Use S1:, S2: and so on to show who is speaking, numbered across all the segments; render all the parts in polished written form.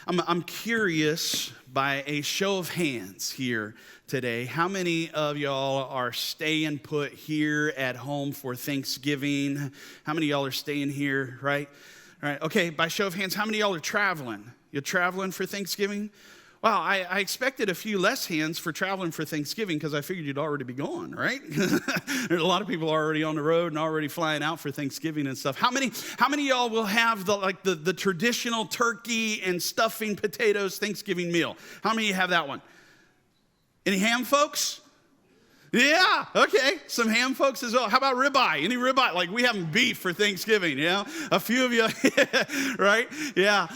S1: I'm curious, by a show of hands here today, how many of y'all are staying put here at home for Thanksgiving? How many of y'all are staying here, right? All right, okay, by show of hands, how many of y'all are traveling? You're traveling for Thanksgiving? Well, I expected a few less hands for traveling for Thanksgiving because I figured you'd already be gone, right? There's a lot of people already on the road and already flying out for Thanksgiving and stuff. How many of y'all will have the traditional turkey and stuffing potatoes Thanksgiving meal? How many of you have that one? Any ham folks? Yeah, okay, some ham folks as well. How about ribeye? Any ribeye? Like we having beef for Thanksgiving, you know? A few of you, right? Yeah.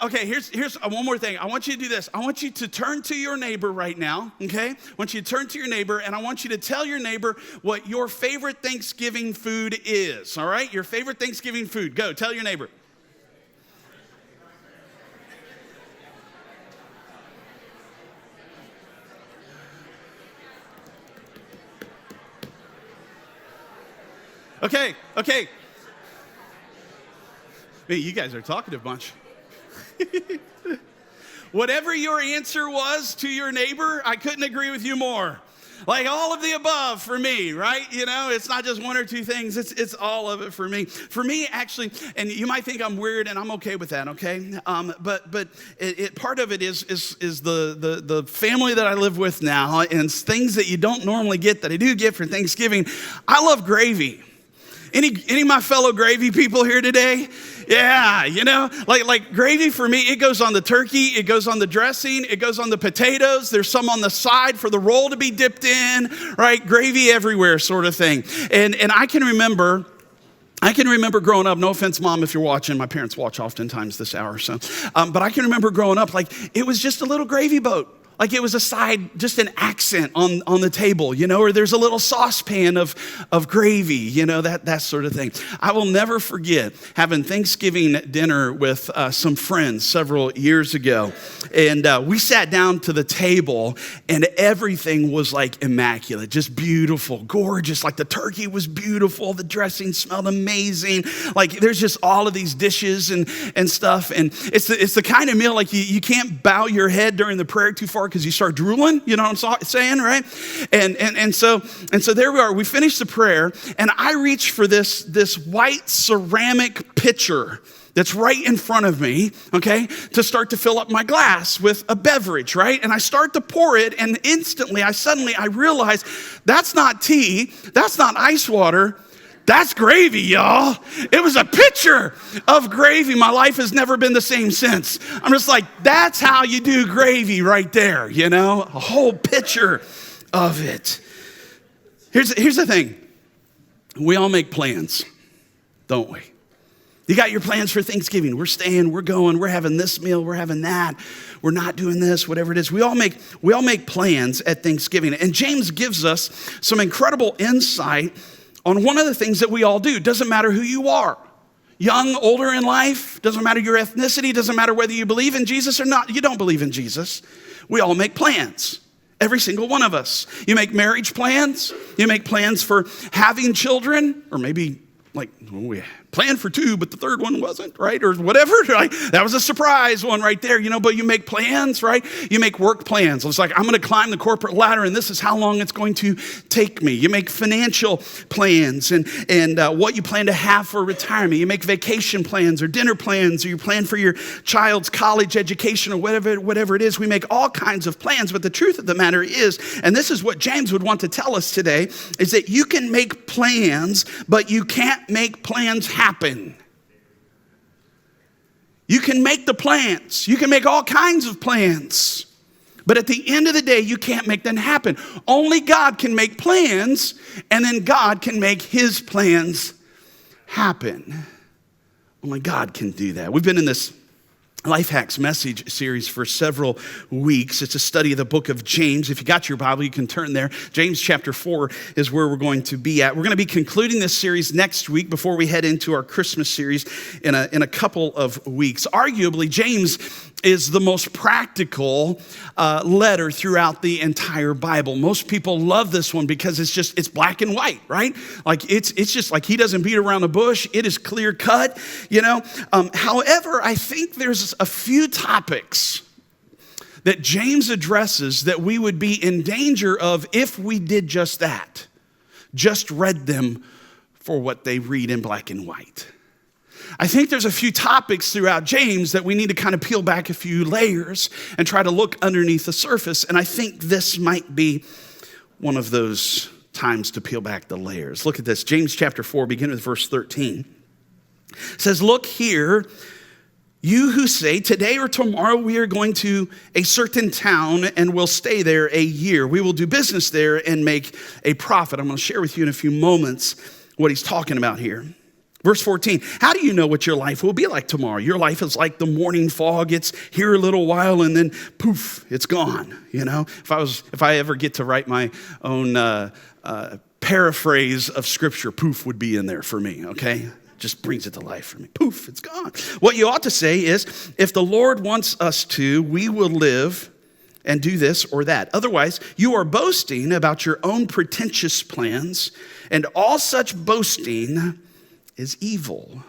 S1: Okay, here's one more thing. I want you to do this. I want you to turn to your neighbor right now, okay? I want you to turn to your neighbor, and I want you to tell your neighbor what your favorite Thanksgiving food is, all right? Your favorite Thanksgiving food. Go, tell your neighbor. Okay. Man, you guys are a talkative bunch. Whatever your answer was to your neighbor, I couldn't agree with you more. Like all of the above for me, right? You know, it's not just one or two things. It's all of it for me. For me, actually, and you might think I'm weird, and I'm okay with that, okay? But part of it is the family that I live with now, and things that you don't normally get that I do get for Thanksgiving. I love gravy. Any of my fellow gravy people here today? Yeah, you know, like gravy for me, it goes on the turkey, it goes on the dressing, it goes on the potatoes. There's some on the side for the roll to be dipped in, right? Gravy everywhere sort of thing. And I can remember growing up, no offense, Mom, if you're watching, my parents watch oftentimes this hour, so. But I can remember growing up, like it was just a little gravy boat. Like it was a side, just an accent on the table, you know, or there's a little saucepan of gravy, you know, that sort of thing. I will never forget having Thanksgiving dinner with some friends several years ago. And we sat down to the table and everything was like immaculate, just beautiful, gorgeous. Like the turkey was beautiful. The dressing smelled amazing. Like there's just all of these dishes and stuff. And it's the kind of meal like you can't bow your head during the prayer too far because you start drooling, you know what I'm saying, right? And so there we are. We finished the prayer, and I reach for this white ceramic pitcher that's right in front of me, okay, to start to fill up my glass with a beverage, right? And I start to pour it, and instantly, I realize that's not tea, that's not ice water. That's gravy, y'all. It was a pitcher of gravy. My life has never been the same since. I'm just like, that's how you do gravy right there, you know? A whole pitcher of it. Here's the thing. We all make plans, don't we? You got your plans for Thanksgiving. We're staying, we're going, we're having this meal, we're having that. We're not doing this, whatever it is. We all make plans at Thanksgiving. And James gives us some incredible insight on one of the things that we all do. Doesn't matter who you are. Young, older in life, doesn't matter your ethnicity, doesn't matter whether you believe in Jesus or not. You don't believe in Jesus. We all make plans. Every single one of us. You make marriage plans. You make plans for having children, or maybe like we planned for two, but the third one wasn't, right? Or whatever, right? That was a surprise one right there, you know, but you make plans, right? You make work plans. It's like, I'm going to climb the corporate ladder, and this is how long it's going to take me. You make financial plans and what you plan to have for retirement. You make vacation plans or dinner plans, or you plan for your child's college education or whatever it is. We make all kinds of plans, but the truth of the matter is, and this is what James would want to tell us today, is that you can make plans, but you can't make plans happen. You can make the plans. You can make all kinds of plans. But at the end of the day, you can't make them happen. Only God can make plans, and then God can make his plans happen. Only God can do that. We've been in this Lifehacks message series for several weeks. It's a study of the book of James. If you got your Bible, you can turn there. James chapter 4 is where we're going to be at. We're going to be concluding this series next week before we head into our Christmas series in a couple of weeks. Arguably, James is the most practical letter throughout the entire Bible. Most people love this one because it's black and white, right? Like it's just like he doesn't beat around the bush. It is clear cut, you know. However, I think there's a few topics that James addresses that we would be in danger of if we did just that, just read them for what they read in black and white. I think there's a few topics throughout James that we need to kind of peel back a few layers and try to look underneath the surface. And I think this might be one of those times to peel back the layers. Look at this. James chapter 4, beginning with verse 13. It says, look here, you who say, today or tomorrow we are going to a certain town and will stay there a year. We will do business there and make a profit. I'm going to share with you in a few moments what he's talking about here. Verse 14, how do you know what your life will be like tomorrow? Your life is like the morning fog. It's here a little while and then poof, it's gone. You know, if I ever get to write my own paraphrase of scripture, poof would be in there for me, okay? Just brings it to life for me. Poof, it's gone. What you ought to say is, if the Lord wants us to, we will live and do this or that. Otherwise, you are boasting about your own pretentious plans, and all such boasting is evil.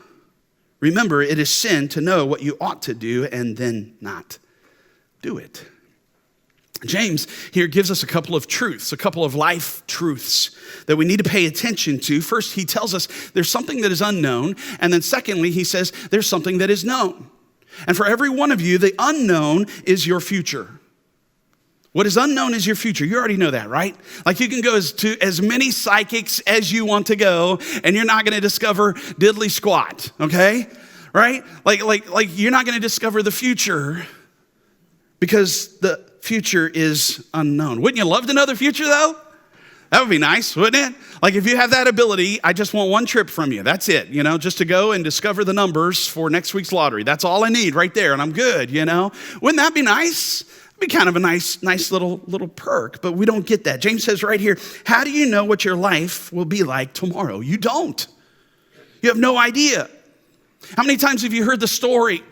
S1: Remember, it is sin to know what you ought to do and then not do it. James here gives us a couple of truths, a couple of life truths that we need to pay attention to. First, he tells us there's something that is unknown. And then secondly, he says there's something that is known. And for every one of you, the unknown is your future. What is unknown is your future. You already know that, right? Like you can go to as many psychics as you want to go, and you're not going to discover diddly squat, okay? Right? Like you're not going to discover the future because the future is unknown. Wouldn't you love to know the future, though? That would be nice, wouldn't it? Like if you have that ability, I just want one trip from you. That's it, you know, just to go and discover the numbers for next week's lottery. That's all I need right there, and I'm good, you know? Wouldn't that be nice? It'd be kind of a nice little perk, but we don't get that. James says right here, how do you know what your life will be like tomorrow? You don't. You have no idea. How many times have you heard the story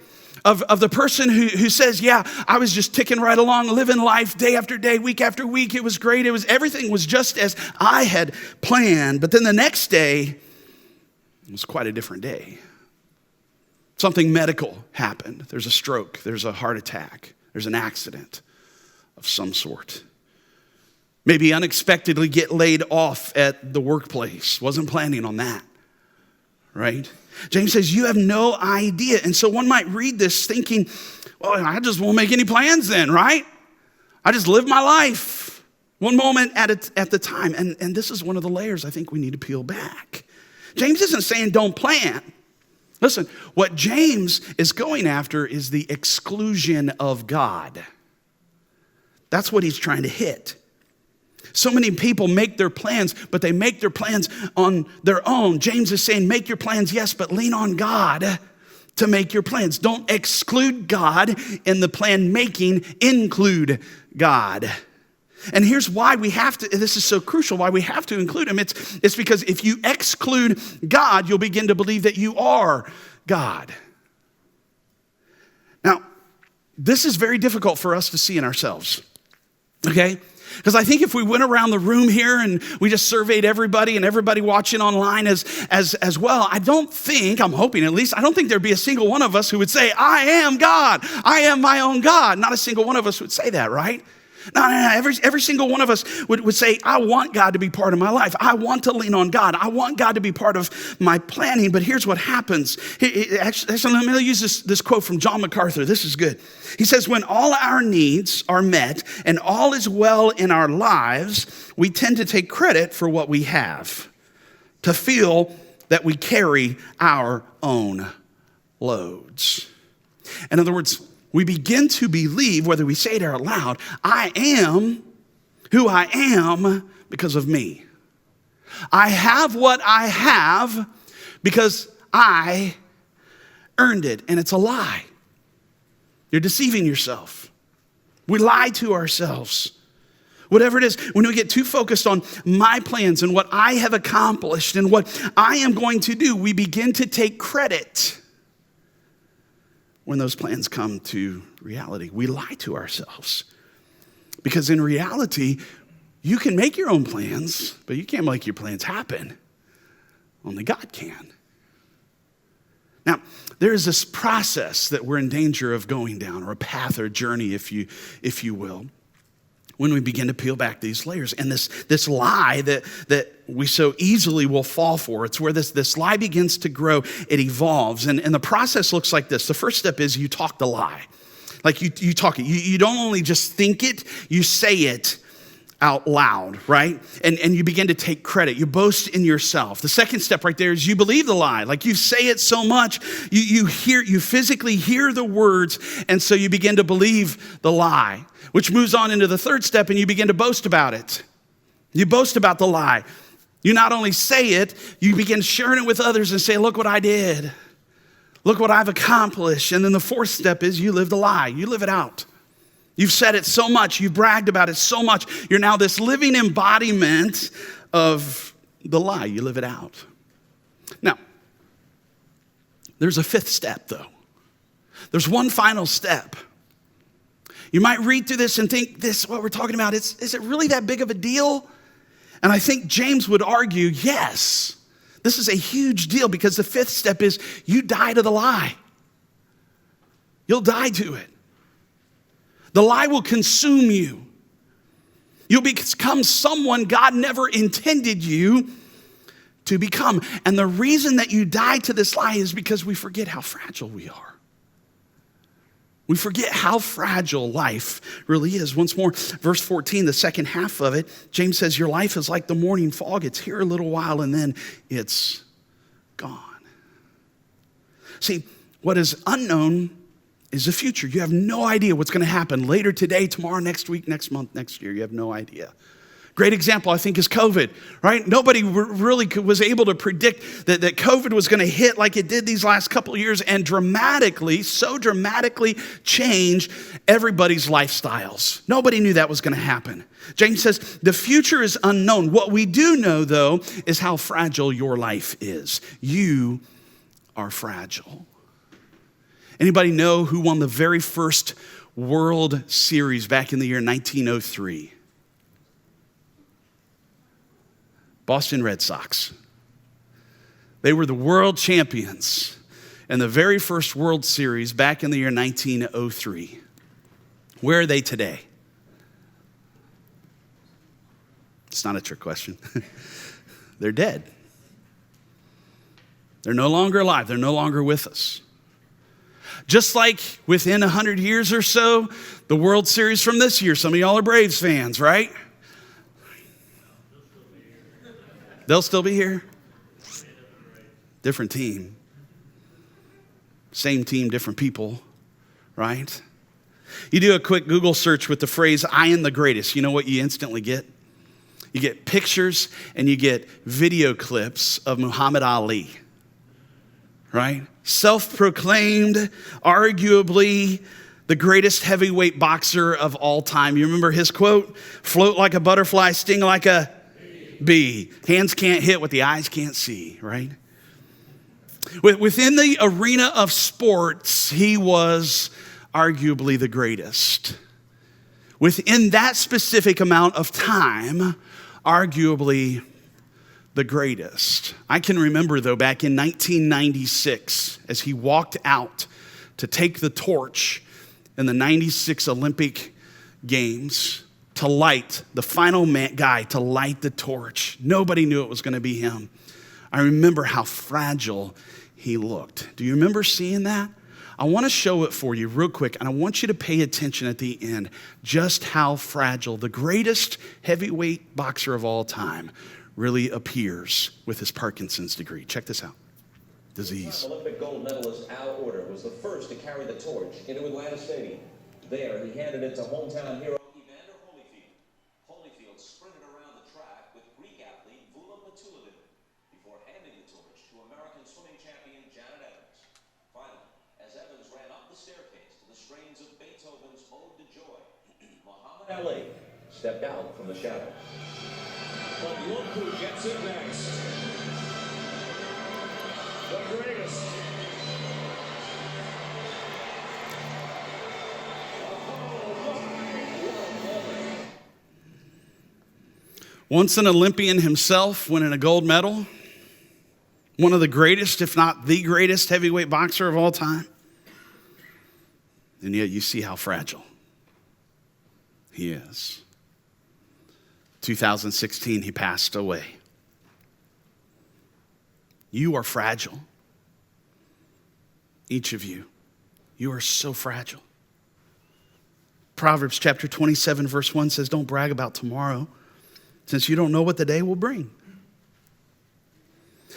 S1: of the person who says, yeah, I was just ticking right along, living life day after day, week after week. It was great. Everything was just as I had planned. But then the next day, it was quite a different day. Something medical happened. There's a stroke. There's a heart attack. There's an accident of some sort. Maybe unexpectedly get laid off at the workplace. Wasn't planning on that, right? James says, you have no idea. And so one might read this thinking, well, I just won't make any plans then, right? I just live my life one moment at the time. And this is one of the layers I think we need to peel back. James isn't saying don't plan. Listen, what James is going after is the exclusion of God. That's what he's trying to hit. So many people make their plans, but they make their plans on their own. James is saying, make your plans, yes, but lean on God to make your plans. Don't exclude God in the plan making, include God. And here's why we have to, this is so crucial, why we have to include him. It's because if you exclude God, you'll begin to believe that you are God. Now, this is very difficult for us to see in ourselves, okay? Because I think if we went around the room here and we just surveyed everybody and everybody watching online as well, I'm hoping at least, I don't think there'd be a single one of us who would say, I am God. I am my own God. Not a single one of us would say that, right? No. Every single one of us would say, I want God to be part of my life. I want to lean on God. I want God to be part of my planning. But here's what happens. Actually, let me use this quote from John MacArthur. This is good. He says, when all our needs are met and all is well in our lives, we tend to take credit for what we have, to feel that we carry our own loads. In other words, we begin to believe, whether we say it out loud, I am who I am because of me. I have what I have because I earned it, and it's a lie. You're deceiving yourself. We lie to ourselves. Whatever it is, when we get too focused on my plans and what I have accomplished and what I am going to do, we begin to take credit when those plans come to reality. We lie to ourselves. Because in reality, you can make your own plans, but you can't make your plans happen. Only God can. Now, there is this process that we're in danger of going down, or a path or a journey, if you will, when we begin to peel back these layers. And this lie that we so easily will fall for, it's where this lie begins to grow, it evolves. And the process looks like this. The first step is you talk the lie. Like you talk it. You don't only just think it, you say it out loud, right? And you begin to take credit. You boast in yourself. The second step right there is you believe the lie. Like you say it so much, you physically hear the words, and so you begin to believe the lie, which moves on into the third step, and you begin to boast about it. You boast about the lie. You not only say it, you begin sharing it with others and say, look what I did. Look what I've accomplished. And then the fourth step is you live the lie. You live it out. You've said it so much. You've bragged about it so much. You're now this living embodiment of the lie. You live it out. Now, there's a fifth step, though. There's one final step. You might read through this and think, what we're talking about, is it really that big of a deal? And I think James would argue, yes. This is a huge deal, because the fifth step is you die to the lie. You'll die to it. The lie will consume you. You'll become someone God never intended you to become. And the reason that you die to this lie is because we forget how fragile we are. We forget how fragile life really is. Once more, verse 14, the second half of it, James says, your life is like the morning fog. It's here a little while and then it's gone. See, what is unknown is the future. You have no idea what's going to happen later today, tomorrow, next week, next month, next year. You have no idea. Great example, I think, is COVID, right? Nobody really was able to predict that COVID was going to hit like it did these last couple of years and so dramatically change everybody's lifestyles. Nobody knew that was going to happen. James says, the future is unknown. What we do know, though, is how fragile your life is. You are fragile. Anybody know who won the very first World Series back in the year 1903? Boston Red Sox. They were the world champions in the very first World Series back in the year 1903. Where are they today? It's not a trick question. They're dead. They're no longer alive. They're no longer with us. Just like within 100 years or so, the World Series from this year, some of y'all are Braves fans, right? They'll still be here. Different team. Same team, different people, right? You do a quick Google search with the phrase, I am the greatest. You know what you instantly get? You get pictures and you get video clips of Muhammad Ali, right? Self-proclaimed, arguably the greatest heavyweight boxer of all time. You remember his quote? Float like a butterfly, sting like a bee. Hands can't hit what the eyes can't see, right? Within the arena of sports, he was arguably the greatest. Within that specific amount of time, arguably the greatest. I can remember, though, back in 1996, as he walked out to take the torch in the 96 Olympic Games, to light, the final guy to light the torch. Nobody knew it was going to be him. I remember how fragile he looked. Do you remember seeing that? I want to show it for you real quick, and I want you to pay attention at the end just how fragile the greatest heavyweight boxer of all time really appears with his Parkinson's degree. Check this out. Disease.
S2: Olympic gold medalist Al Order was the first to carry the torch into Atlanta Stadium. There, he handed it to hometown hero sprinted around the track with Greek athlete Vula Matulidin before handing the torch to American swimming champion Janet Evans. Finally, as Evans ran up the staircase to the strains of Beethoven's Ode to Joy, Muhammad Ali stepped out from the shadow. But look who gets it next. The greatest.
S1: Once an Olympian himself, winning a gold medal, one of the greatest, if not the greatest heavyweight boxer of all time. And yet you see how fragile he is. 2016, he passed away. You are fragile. Each of you. You are so fragile. Proverbs chapter 27, verse 1 says, don't brag about tomorrow, since you don't know what the day will bring.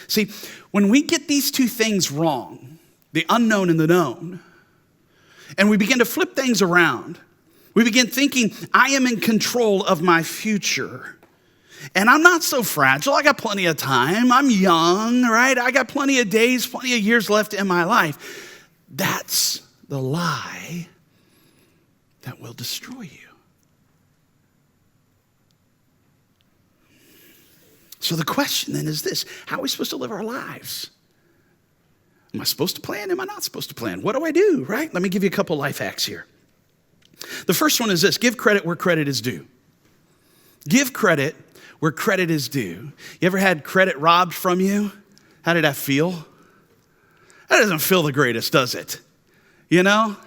S1: See, when we get these two things wrong, the unknown and the known, and we begin to flip things around, we begin thinking, I am in control of my future. And I'm not so fragile. I got plenty of time. I'm young, right? I got plenty of days, plenty of years left in my life. That's the lie that will destroy you. So the question then is this: how are we supposed to live our lives? Am I supposed to plan? Am I not supposed to plan? What do I do, right? Let me give you a couple life hacks here. The first one is this: give credit where credit is due. Give credit where credit is due. You ever had credit robbed from you? How did that feel? That doesn't feel the greatest, does it? You know?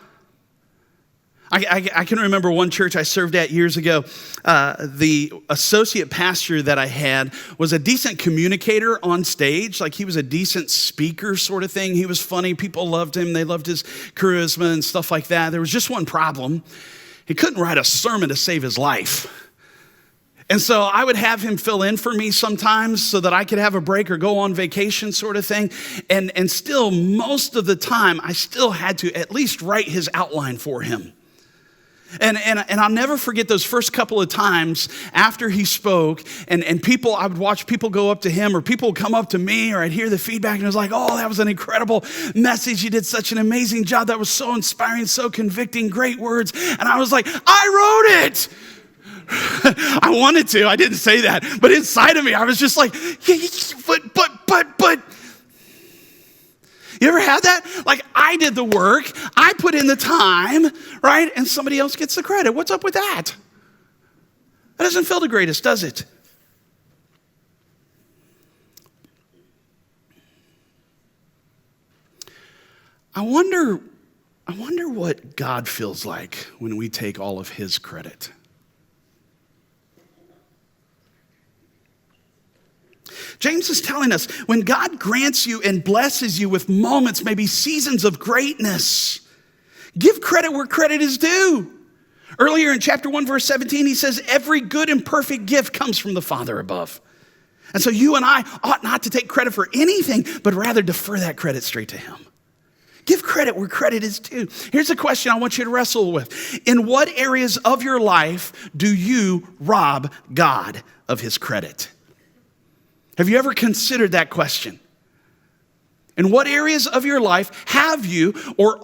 S1: I can remember one church I served at years ago. The associate pastor that I had was a decent communicator on stage. Like, he was a decent speaker sort of thing. He was funny. People loved him. They loved his charisma and stuff like that. There was just one problem. He couldn't write a sermon to save his life. And so I would have him fill in for me sometimes so that I could have a break or go on vacation sort of thing. And still, most of the time, I still had to at least write his outline for him. And I'll never forget those first couple of times after he spoke, and people, I would watch people go up to him, or people would come up to me, or I'd hear the feedback, and it was like, oh, that was an incredible message. You did such an amazing job. That was so inspiring, so convicting, great words. And I was like, I wrote it. I wanted to. I didn't say that. But inside of me, I was just like, but. You ever had that? Like, I did the work, I put in the time, right? And somebody else gets the credit. What's up with that? That doesn't feel the greatest, does it? I wonder what God feels like when we take all of his credit. James is telling us, when God grants you and blesses you with moments, maybe seasons of greatness, give credit where credit is due. Earlier in chapter 1, verse 17, he says, every good and perfect gift comes from the Father above. And so you and I ought not to take credit for anything, but rather defer that credit straight to him. Give credit where credit is due. Here's a question I want you to wrestle with. In what areas of your life do you rob God of his credit? Have you ever considered that question? In what areas of your life have you, or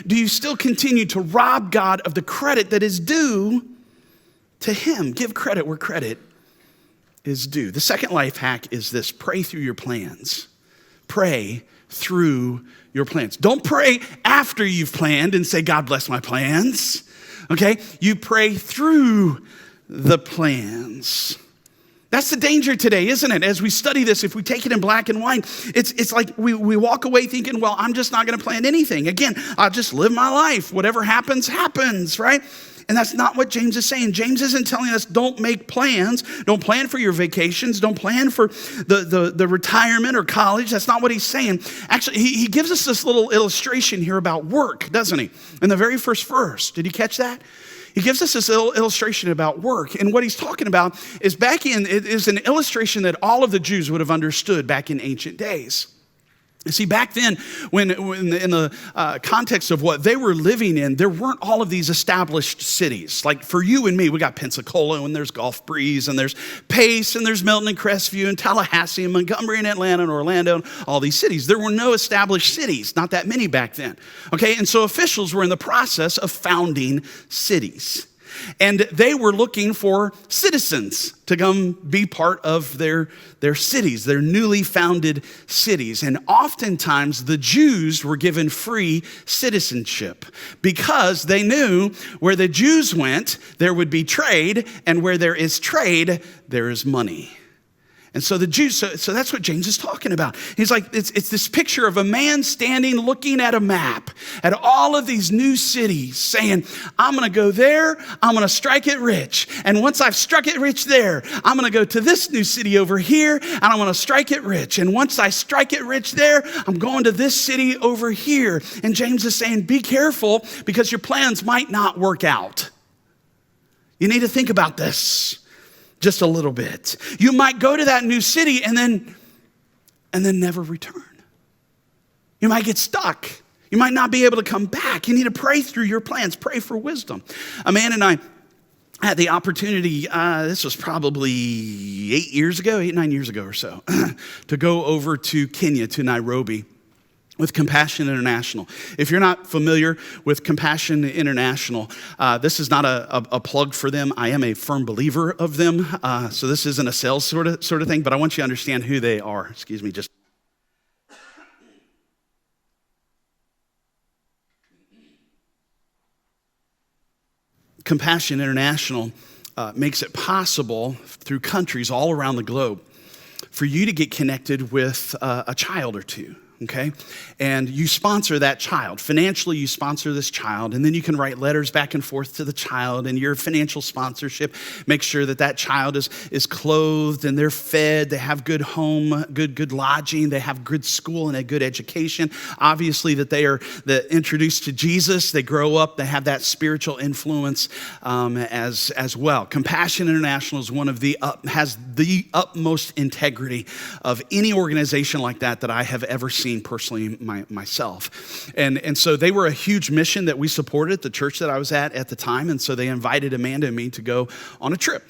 S1: do you still continue to rob God of the credit that is due to him? Give credit where credit is due. The second life hack is this: pray through your plans. Pray through your plans. Don't pray after you've planned and say, God bless my plans. Okay? You pray through the plans. That's the danger today, isn't it? As we study this, if we take it in black and white, it's like we walk away thinking, well, I'm just not going to plan anything. Again, I'll just live my life. Whatever happens, happens, right? And that's not what James is saying. James isn't telling us don't make plans. Don't plan for your vacations. Don't plan for the retirement or college. That's not what he's saying. Actually, he gives us this little illustration here about work, doesn't he? In the very first verse. Did you catch that? He gives us this little illustration about work. And what he's talking about is it is an illustration that all of the Jews would have understood back in ancient days. You see, back then, when in the context of what they were living in, there weren't all of these established cities. Like for you and me, we got Pensacola, and there's Gulf Breeze, and there's Pace, and there's Milton and Crestview, and Tallahassee, and Montgomery, and Atlanta, and Orlando, and all these cities. There were no established cities, not that many back then. Okay, and so officials were in the process of founding cities. And they were looking for citizens to come be part of their cities, their newly founded cities. And oftentimes the Jews were given free citizenship because they knew where the Jews went, there would be trade, and where there is trade, there is money. And so the Jews, so that's what James is talking about. He's like, it's this picture of a man standing looking at a map at all of these new cities saying, I'm going to go there, I'm going to strike it rich. And once I've struck it rich there, I'm going to go to this new city over here and I'm going to strike it rich. And once I strike it rich there, I'm going to this city over here. And James is saying, be careful because your plans might not work out. You need to think about this. Just a little bit. You might go to that new city and then never return. You might get stuck. You might not be able to come back. You need to pray through your plans. Pray for wisdom. A man and I had the opportunity, this was probably 9 years ago or so, to go over to Kenya, to Nairobi, with Compassion International. If you're not familiar with Compassion International, this is not a plug for them. I am a firm believer of them. So this isn't a sales sort of thing, but I want you to understand who they are. Excuse me, just. Compassion International makes it possible through countries all around the globe for you to get connected with a child or two. Okay, and you sponsor that child. Financially, you sponsor this child, and then you can write letters back and forth to the child, and your financial sponsorship makes sure that that child is clothed and they're fed, they have good home, good lodging, they have good school and a good education. Obviously, that they are introduced to Jesus, they grow up, they have that spiritual influence as well. Compassion International is one of has the utmost integrity of any organization like that I have ever seen personally myself. And so they were a huge mission that we supported at the church that I was at the time. And so they invited Amanda and me to go on a trip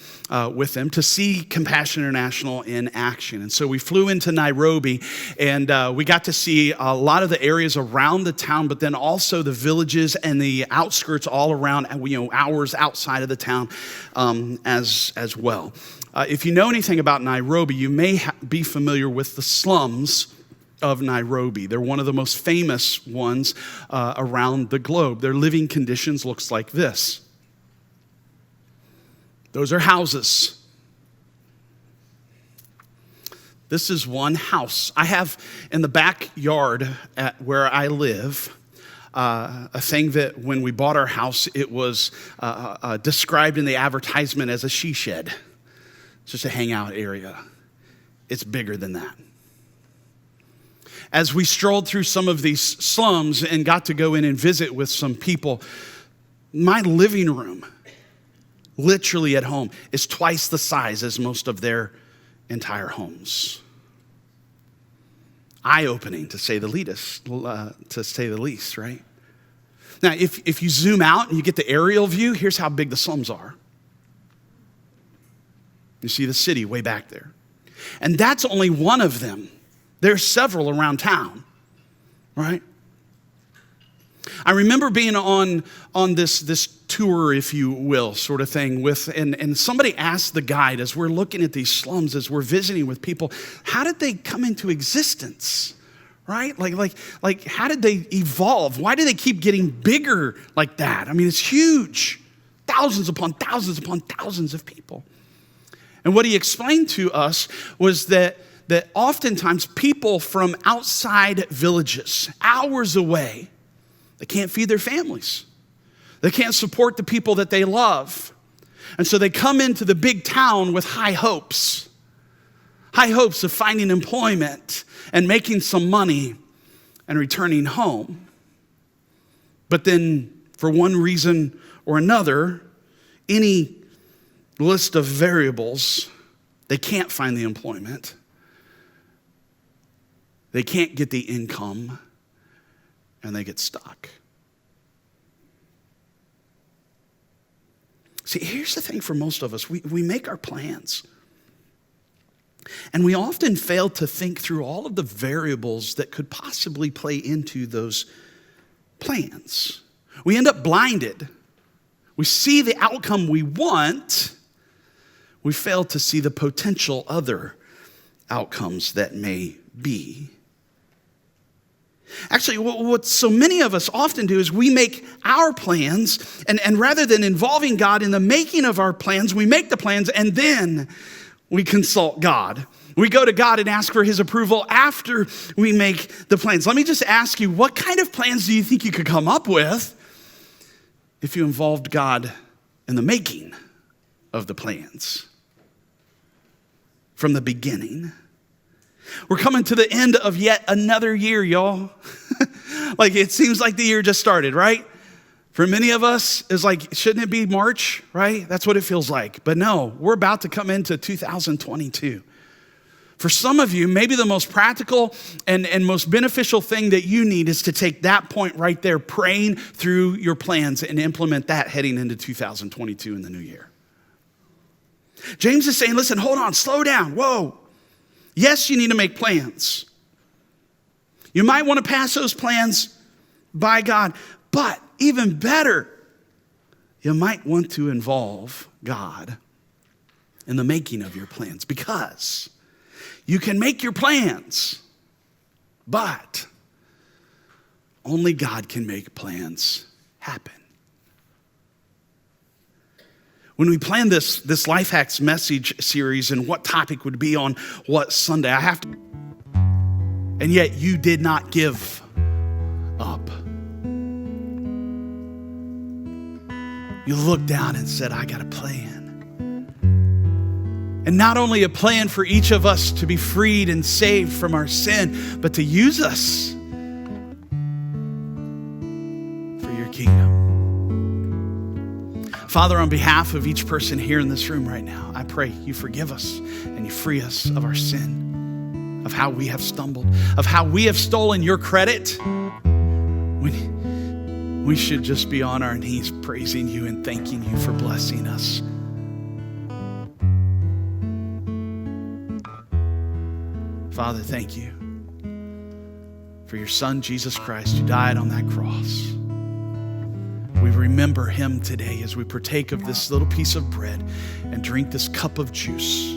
S1: with them to see Compassion International in action. And so we flew into Nairobi and we got to see a lot of the areas around the town, but then also the villages and the outskirts all around, hours outside of the town as well. If you know anything about Nairobi, you may be familiar with the slums of Nairobi. They're one of the most famous ones around the globe. Their living conditions looks like this. Those are houses. This is one house. I have in the backyard at where I live a thing that when we bought our house, it was described in the advertisement as a she shed. It's just a hangout area. It's bigger than that. As we strolled through some of these slums and got to go in and visit with some people, my living room, literally at home, is twice the size as most of their entire homes. Eye-opening, to say the least, right? Now, if you zoom out and you get the aerial view, here's how big the slums are. You see the city way back there. And that's only one of them. There's several around town, right? I remember being on this tour, if you will, sort of thing and somebody asked the guide as we're looking at these slums, as we're visiting with people, how did they come into existence, right? Like how did they evolve? Why do they keep getting bigger like that? I mean, it's huge. Thousands upon thousands upon thousands of people. And what he explained to us was that oftentimes people from outside villages, hours away, they can't feed their families. They can't support the people that they love. And so they come into the big town with high hopes of finding employment and making some money and returning home. But then for one reason or another, any list of variables, they can't find the employment. They can't get the income, and they get stuck. See, here's the thing for most of us. We make our plans, and we often fail to think through all of the variables that could possibly play into those plans. We end up blinded. We see the outcome we want. We fail to see the potential other outcomes that may be. Actually, what so many of us often do is we make our plans, and rather than involving God in the making of our plans, we make the plans and then we consult God. We go to God and ask for his approval after we make the plans. Let me just ask you, what kind of plans do you think you could come up with if you involved God in the making of the plans from the beginning? We're coming to the end of yet another year, y'all. Like it seems like the year just started, right? For many of us, it's like, shouldn't it be March, right? That's what it feels like. But no, we're about to come into 2022. For some of you, maybe the most practical and most beneficial thing that you need is to take that point right there, praying through your plans and implement that heading into 2022 in the new year. James is saying, listen, hold on, slow down, whoa. Yes, you need to make plans. You might want to pass those plans by God, but even better, you might want to involve God in the making of your plans, because you can make your plans, but only God can make plans happen. When we planned this Lifehacks message series and what topic would be on what Sunday, and yet you did not give up. You looked down and said, I got a plan. And not only a plan for each of us to be freed and saved from our sin, but to use us for your kingdom. Father, on behalf of each person here in this room right now, I pray you forgive us and you free us of our sin, of how we have stumbled, of how we have stolen your credit when we should just be on our knees praising you and thanking you for blessing us. Father, thank you for your Son, Jesus Christ, who died on that cross. We remember him today as we partake of this little piece of bread and drink this cup of juice.